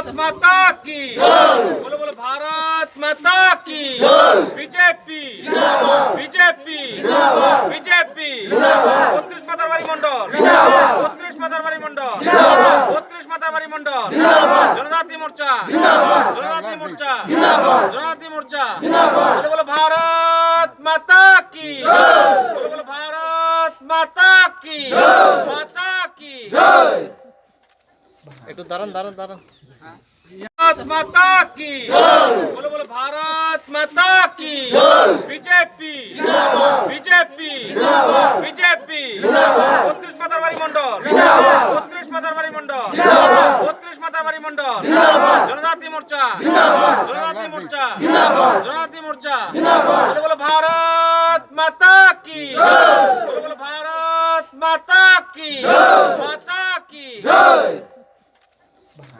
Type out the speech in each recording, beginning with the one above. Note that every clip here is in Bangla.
भारत माता की बोलो बोलो भारत माता की BJP BJP BJP 32 Matarbari Mondal 32 Matarbari Mondal 32 Matarbari Mondal জনজাতি মোর্চা জনজাতি মোর্চা জনজাতি মোর্চা बोलो बोलो भारत माता की बोलो बोलो भारत माता की একটু দাঁড়ান দাঁড়ান দাঁড়ান भारत माता की बोलो बोलो भारत माता की BJP BJP BJP 32 Matarbari Mondal 32 Matarbari Mondal 32 Matarbari Mondal জনজাতি মোর্চা জনজাতি মোর্চা জনজাতি মোর্চা बोलो बोलो भारत माता की बोलो बोलो भारत माता की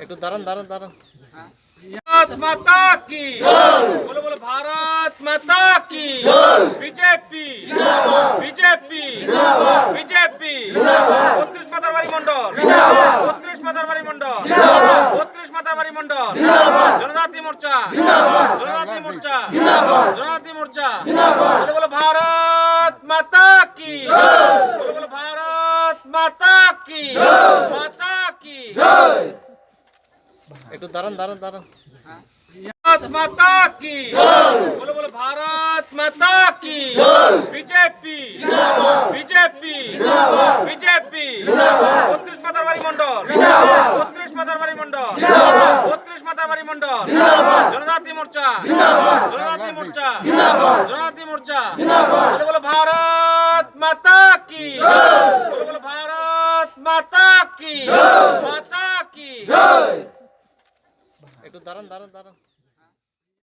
একটু দাঁড়ান দাঁড়ান দাঁড়ান भारत माता की बोलो बोलो भारत माता की BJP BJP BJP 32 Matarbari Mondal 32 Matarbari Mondal 32 Matarbari Mondal জনজাতি মোর্চা জনজাতি মোর্চা জনজাতি মোর্চা बोलो बोलो भारत माता की बोलो बोलो भारत माता की একটু দাঁড়ান দাঁড়ান দাঁড়ান भारत माता की बोलो बोलो भारत माता की BJP BJP BJP 32 Matarbari Mondal 32 Matarbari Mondal 32 Matarbari Mondal জনজাতি মোর্চা জনজাতি মোর্চা জনজাতি মোর্চা बोलो बोलो भारत माता की बोलो बोलो भारत माता की একটু দাঁড়ান দাঁড়ান দাঁড়ান